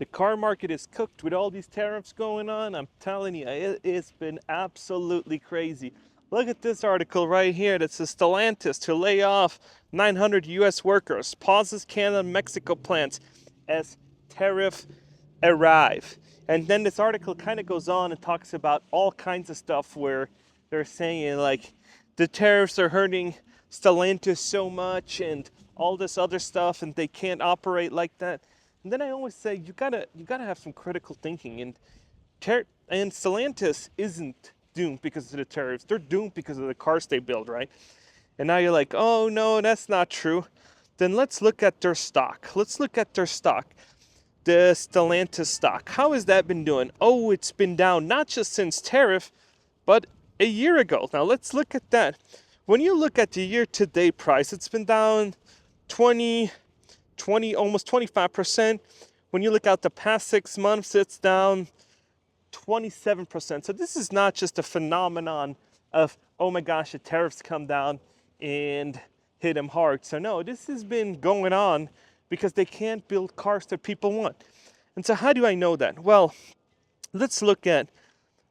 The car market is cooked with all these tariffs going on. I'm telling you, it's been absolutely crazy. Look at this article right here that says Stellantis to lay off 900 US workers, pauses Canada and Mexico plants as tariff arrive. And then this article kind of goes on and talks about all kinds of stuff where they're saying like the tariffs are hurting Stellantis so much and all this other stuff, and they can't operate like that. And then I always say you gotta have some critical thinking. And Stellantis isn't doomed because of the tariffs. They're doomed because of the cars they build, right? And now you're like, oh no, that's not true. Then let's look at their stock. Let's look at their stock. The Stellantis stock. How has that been doing? Oh, it's been down not just since tariff, but a year ago. Now let's look at that. When you look at the year-to-date price, it's been down 20, almost 25%. When you look at the past 6 months, it's down 27%. So this is not just a phenomenon of, oh my gosh, the tariffs come down and hit them hard. So no, this has been going on because they can't build cars that people want. And so how do I know that? Well, let's look at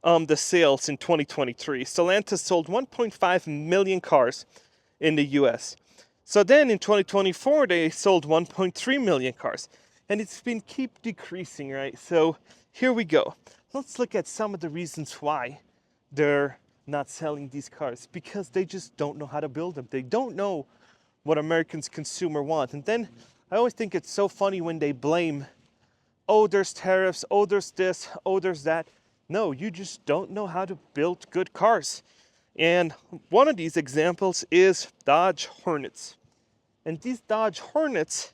the sales in 2023. Stellantis sold 1.5 million cars in the US. So then in 2024, they sold 1.3 million cars. And it's been keep decreasing, right? So here we go. Let's look at some of the reasons why they're not selling these cars. Because they just don't know how to build them. They don't know what Americans consumer want. And then I always think it's so funny when they blame, oh, there's tariffs, oh, there's this, oh, there's that. No, you just don't know how to build good cars. And one of these examples is Dodge Hornets. And these Dodge Hornets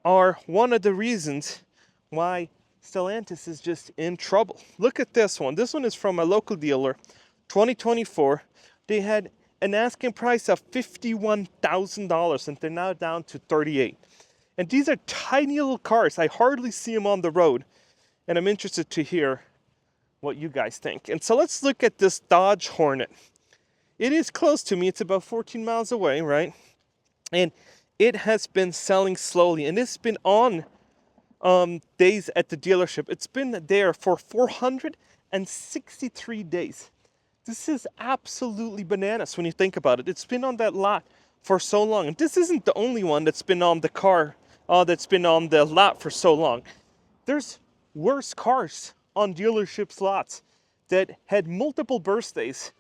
are one of the reasons why Stellantis is just in trouble. Look at this one. This one is from a local dealer, 2024. They had an asking price of $51,000 and they're now down to $38,000. And these are tiny little cars. I hardly see them on the road. And I'm interested to hear what you guys think. And so let's look at this Dodge Hornet. It is close to me. It's about 14 miles away, right? And it has been selling slowly. And it's been on days at the dealership. It's been there for 463 days. This is absolutely bananas when you think about it. It's been on that lot for so long. And this isn't the only one that's been on the car, that's been on the lot for so long. There's worse cars on dealerships lots that had multiple birthdays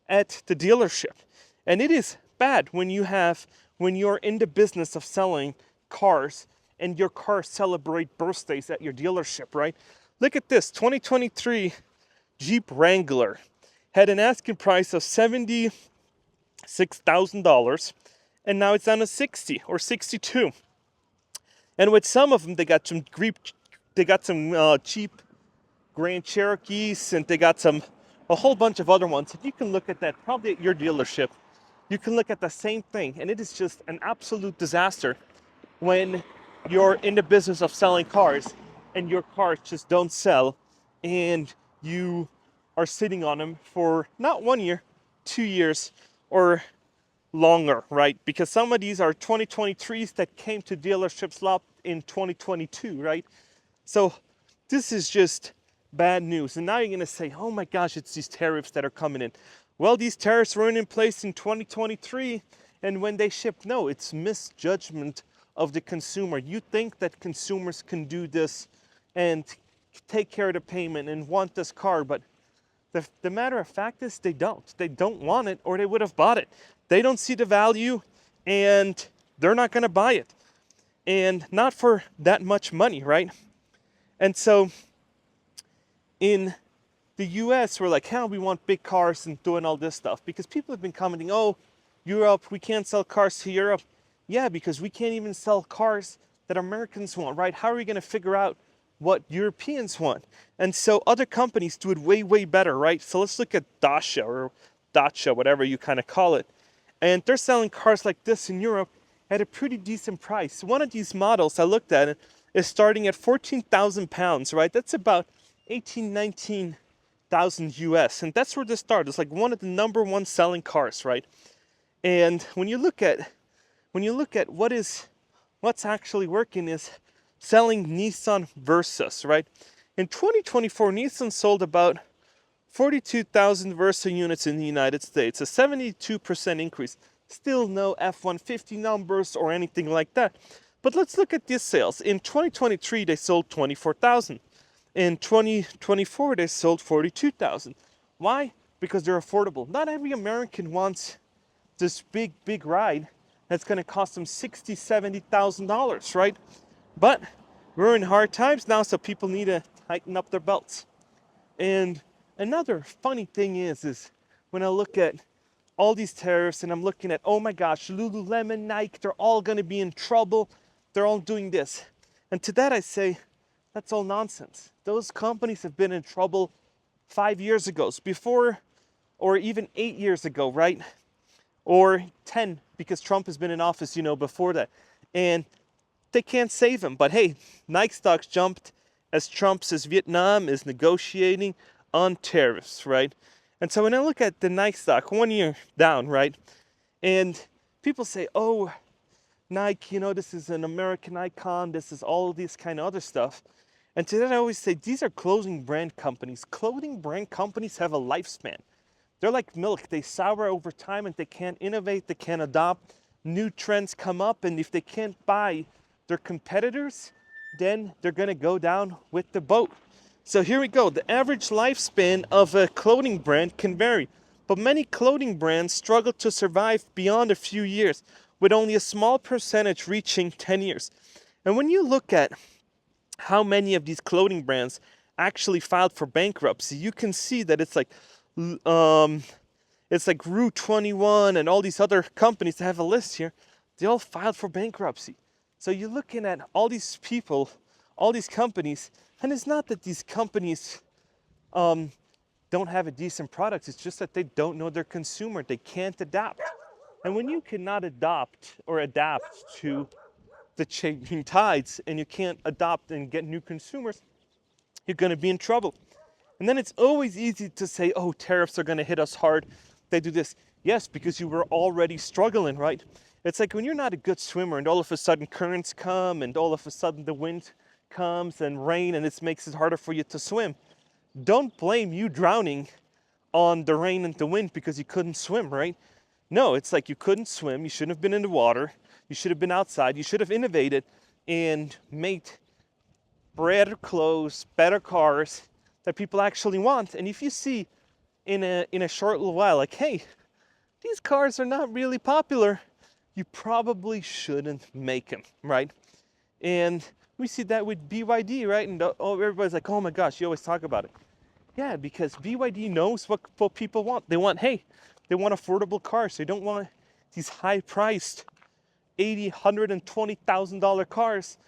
at the dealership. And it is bad when you're in the business of selling cars and your cars celebrate birthdays at your dealership, right? Look at this, 2023 Jeep Wrangler had an asking price of $76,000 and now it's down to 60 or 62. And with some of them, they got some cheap Grand Cherokees, and they got a whole bunch of other ones. If you can look at that, probably at your dealership, you can look at the same thing, and it is just an absolute disaster when you're in the business of selling cars and your cars just don't sell, and you are sitting on them for not 1 year, 2 years, or longer, right? Because some of these are 2023s that came to dealerships lot in 2022, right? So this is just bad news. And now you're going to say, oh my gosh, it's these tariffs that are coming in. Well, these tariffs were in place in 2023, and when they shipped, no, it's misjudgment of the consumer. You think that consumers can do this and take care of the payment and want this car, but the matter of fact is they don't. They don't want it, or they would have bought it. They don't see the value, and they're not going to buy it. And not for that much money, right? And so in the US, we're like, hell, we want big cars and doing all this stuff. Because people have been commenting, oh, Europe, we can't sell cars to Europe. Yeah, because we can't even sell cars that Americans want, right? How are we going to figure out what Europeans want? And so other companies do it way, way better, right? So let's look at Dacia or Dacia, whatever you kind of call it. And they're selling cars like this in Europe at a pretty decent price. One of these models I looked at is starting at 14,000 pounds, right? That's about 19,000 US. And that's where this started. It's like one of the number one selling cars, right? And when you look at what's actually working is selling Nissan Versas, right? In 2024, Nissan sold about 42,000 Versa units in the United States, a 72% increase. Still no F-150 numbers or anything like that. But let's look at these sales. In 2023, they sold 24,000. In 2024, they sold 42,000. Why? Because they're affordable. Not every American wants this big ride that's going to cost them $60,000, $70,000, right? But we're in hard times now, so people need to tighten up their belts. And another funny thing is when I look at all these tariffs and I'm looking at, oh my gosh, Lululemon, Nike, they're all going to be in trouble. They're all doing this. And to that I say, that's all nonsense. Those companies have been in trouble 5 years ago, before, or even 8 years ago, right? Or 10, because Trump has been in office, before that. And they can't save him. But hey, Nike stocks jumped as Trump says Vietnam is negotiating on tariffs, right? And so when I look at the Nike stock 1 year down, right? And people say, oh, Nike, this is an American icon. This is all this kind of other stuff. And to that I always say, these are clothing brand companies. Clothing brand companies have a lifespan. They're like milk. They sour over time and they can't innovate. They can't adopt. New trends come up. And if they can't buy their competitors, then they're going to go down with the boat. So here we go. The average lifespan of a clothing brand can vary. But many clothing brands struggle to survive beyond a few years, with only a small percentage reaching 10 years. And when you look at how many of these clothing brands actually filed for bankruptcy, you can see that it's like Route 21 and all these other companies that have a list here. They all filed for bankruptcy. So you're looking at all these people, all these companies, and it's not that these companies don't have a decent product. It's just that they don't know their consumer. They can't adapt. And when you cannot adapt to the changing tides, and you can't adopt and get new consumers, you're going to be in trouble. And then it's always easy to say, oh, tariffs are going to hit us hard. They do this. Yes, because you were already struggling, right? It's like when you're not a good swimmer and all of a sudden currents come and all of a sudden the wind comes and rain and it makes it harder for you to swim. Don't blame you drowning on the rain and the wind because you couldn't swim, right? No, it's like you couldn't swim. You shouldn't have been in the water. You should have been outside. You should have innovated and made better clothes, better cars that people actually want. And if you see in a short little while, like, hey, these cars are not really popular, you probably shouldn't make them, right? And we see that with BYD, right? And everybody's like, oh my gosh, you always talk about it. Yeah, because BYD knows what people want. They want affordable cars. They don't want these high-priced $80,000, $120,000 cars,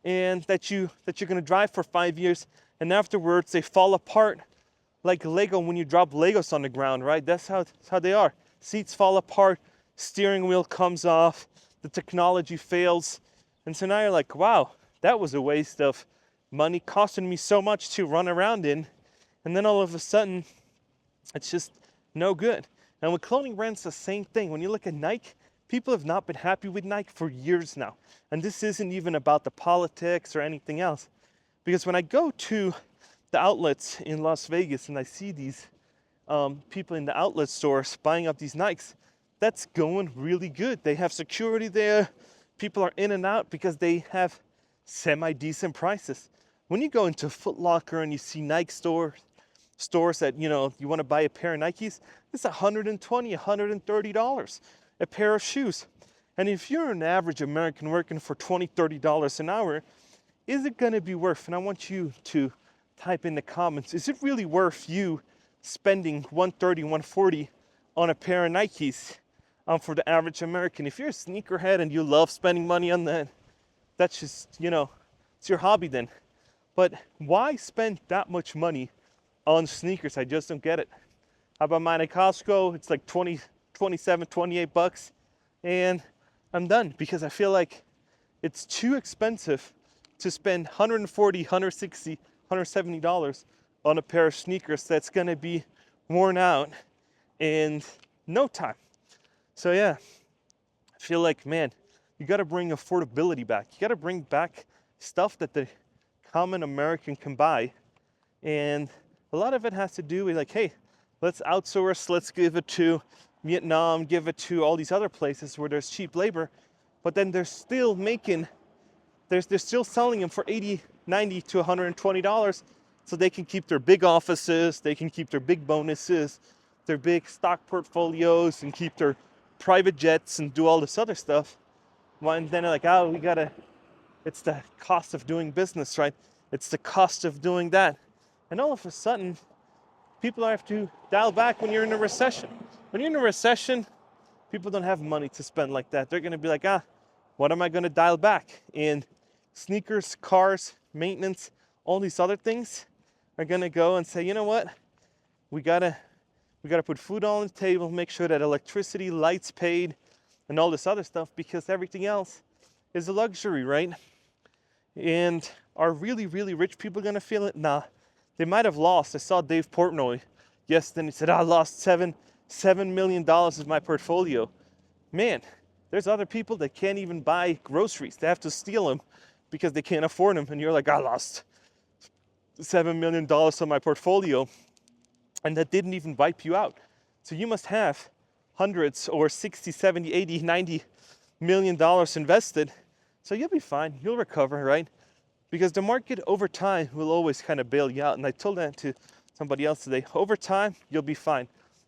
and that you're gonna drive for 5 years, and afterwards they fall apart like Lego when you drop Legos on the ground, right? That's how they are. Seats fall apart, steering wheel comes off, the technology fails, and so now you're like, wow, that was a waste of money, costing me so much to run around in, and then all of a sudden, it's just no good. And with clothing brands, the same thing. When you look at Nike, people have not been happy with Nike for years now. And this isn't even about the politics or anything else. Because when I go to the outlets in Las Vegas and I see these people in the outlet stores buying up these Nikes, that's going really good. They have security there. People are in and out because they have semi-decent prices. When you go into Foot Locker and you see Nike stores that, you want to buy a pair of Nikes, it's $120, $130 a pair of shoes. And if you're an average American working for $20, $30 an hour, is it going to be worth? And I want you to type in the comments, is it really worth you spending $130, $140 on a pair of Nikes for the average American? If you're a sneakerhead and you love spending money on that, that's just, it's your hobby then. But why spend that much money on sneakers? I just don't get it. How about mine at Costco? It's like 20, 27, 28 bucks. And I'm done because I feel like it's too expensive to spend $140, $160, $170 on a pair of sneakers that's gonna be worn out in no time. So yeah, I feel like, man, you gotta bring affordability back. You gotta bring back stuff that the common American can buy. And a lot of it has to do with like, hey, let's outsource, let's give it to Vietnam, give it to all these other places where there's cheap labor, but then they're still making, they're still selling them for $80, $90 to $120, so they can keep their big offices, they can keep their big bonuses, their big stock portfolios, and keep their private jets and do all this other stuff. And then they're like, oh, we gotta, it's the cost of doing business, right? It's the cost of doing that. And all of a sudden, people have to dial back when you're in a recession. When you're in a recession, people don't have money to spend like that. They're gonna be like, what am I gonna dial back? And sneakers, cars, maintenance, all these other things are gonna go and say, you know what? We gotta put food on the table, make sure that electricity, lights paid, and all this other stuff, because everything else is a luxury, right? And are really, really rich people gonna feel it? Nah. They might have lost. I saw Dave Portnoy yesterday. He said, I lost $7 million of my portfolio. Man, there's other people that can't even buy groceries. They have to steal them because they can't afford them. And you're like, I lost $7 million of my portfolio. And that didn't even wipe you out. So you must have hundreds or 60, 70, 80, 90 million dollars invested. So you'll be fine. You'll recover, right? Because the market over time will always kind of bail you out. And I told that to somebody else today. Over time, you'll be fine.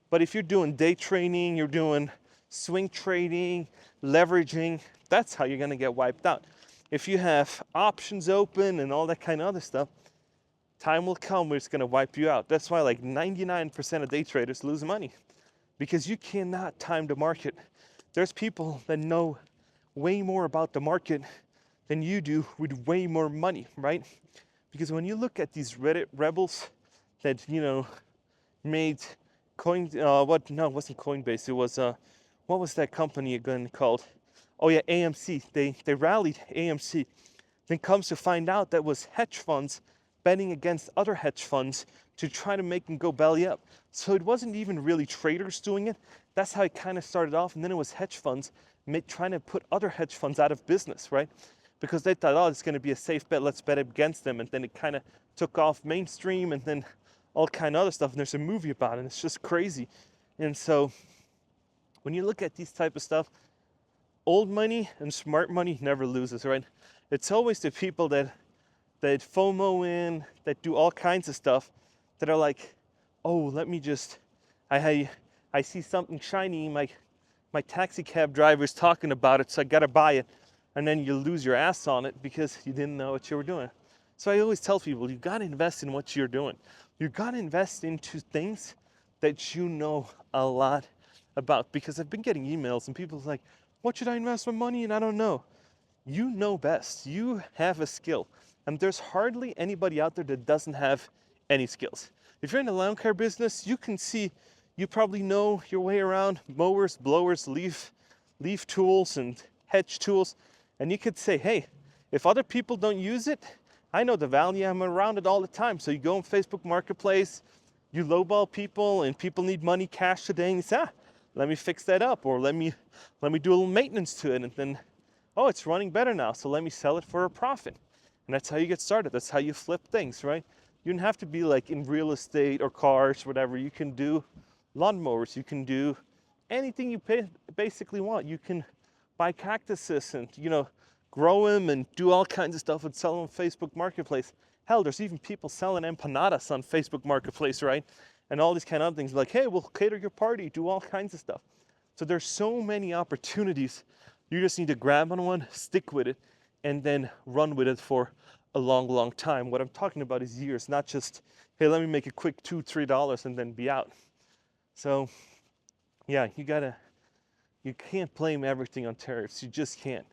But if you're doing day trading, you're doing swing trading, leveraging, that's how you're going to get wiped out. If you have options open and all that kind of other stuff, time will come where it's going to wipe you out. That's why like 99% of day traders lose money, because you cannot time the market. There's people that know way more about the market than you do with way more money, right? Because when you look at these Reddit rebels that, made coin, it wasn't Coinbase, it was, what was that company again called? Oh yeah, AMC. They rallied AMC. Then comes to find out that was hedge funds betting against other hedge funds to try to make them go belly up. So it wasn't even really traders doing it. That's how it kind of started off. And then it was hedge funds trying to put other hedge funds out of business, right? Because they thought, oh, it's going to be a safe bet, let's bet against them. And then it kind of took off mainstream, and then all kind of other stuff. And there's a movie about it, and it's just crazy. And so when you look at these type of stuff, old money and smart money never loses, right? It's always the people that FOMO in, that do all kinds of stuff, that are like, oh, let me just, I see something shiny, my taxi cab driver's talking about it, so I gotta buy it. And then you lose your ass on it because you didn't know what you were doing. So I always tell people, you gotta invest in what you're doing. You gotta invest into things that you know a lot about. Because I've been getting emails and people's like, what should I invest my money in? I don't know. You know best. You have a skill. And there's hardly anybody out there that doesn't have any skills. If you're in the lawn care business, you can see, you probably know your way around mowers, blowers, leaf tools, and hedge tools. And you could say, hey, if other people don't use it, I know the value, I'm around it all the time. So you go on Facebook Marketplace, you lowball people, and people need money cash today, and you say, let me fix that up, or let me do a little maintenance to it, and then, oh, it's running better now, so let me sell it for a profit. And that's how you get started. That's how you flip things, right? You don't have to be like in real estate or cars, whatever. You can do lawnmowers, you can do anything you basically want. You can buy cactuses and, grow them and do all kinds of stuff and sell them on Facebook Marketplace. Hell, there's even people selling empanadas on Facebook Marketplace, right? And all these kind of things, like, hey, we'll cater your party, do all kinds of stuff. So there's so many opportunities. You just need to grab on one, stick with it, and then run with it for a long, long time. What I'm talking about is years, not just, hey, let me make a quick $2, $3 and then be out. So yeah, you can't blame everything on tariffs. You just can't,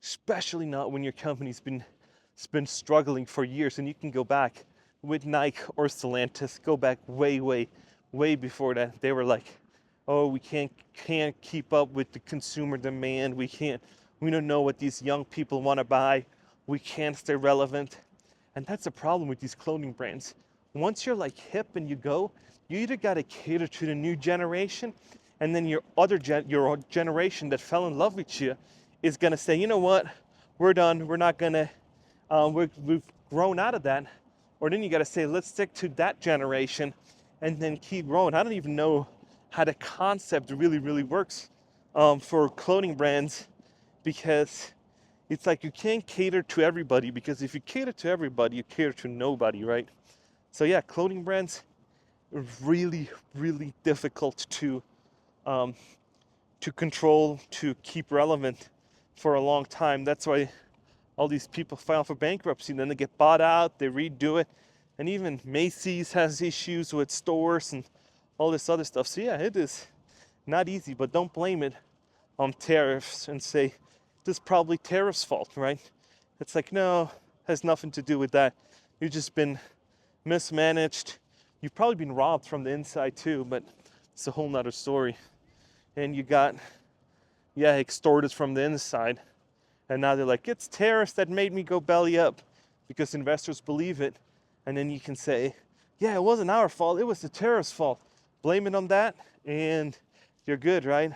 especially not when your company's been struggling for years. And you can go back with Nike or Stellantis, go back way before that. They were like, oh, we can't keep up with the consumer demand. We don't know what these young people want to buy. We can't stay relevant. And that's the problem with these clothing brands. Once you're like hip and you either got to cater to the new generation, and then your generation that fell in love with you is going to say, you know what, we're done. We're not going to we've grown out of that. Or then you got to say, let's stick to that generation and then keep growing. I don't even know how the concept really, really works for clothing brands, because it's like you can't cater to everybody, because if you cater to everybody, you cater to nobody, right? So yeah, clothing brands are really, really difficult um, to control, to keep relevant for a long time. That's why all these people file for bankruptcy, and then they get bought out, they redo it. And even Macy's has issues with stores and all this other stuff. So yeah, it is not easy, but don't blame it on tariffs and say, this is probably tariffs' fault, right? It's like, no, has nothing to do with that. You've just been mismanaged. You've probably been robbed from the inside too, but it's a whole nother story. And you got, yeah, extorted from the inside. And now they're like, it's tariffs that made me go belly up, because investors believe it. And then you can say, yeah, it wasn't our fault, it was the tariffs' fault. Blame it on that, and you're good, right?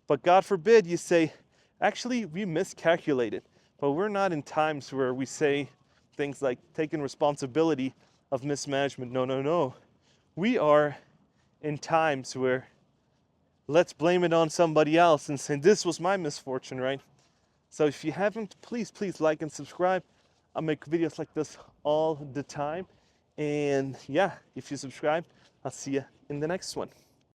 But God forbid you say, actually, we miscalculated. But we're not in times where we say things like taking responsibility of mismanagement. No, no, no. We are in times where let's blame it on somebody else and say, this was my misfortune, right? So if you haven't, please like and subscribe. I make videos like this all the time. And yeah, if you subscribe, I'll see you in the next one.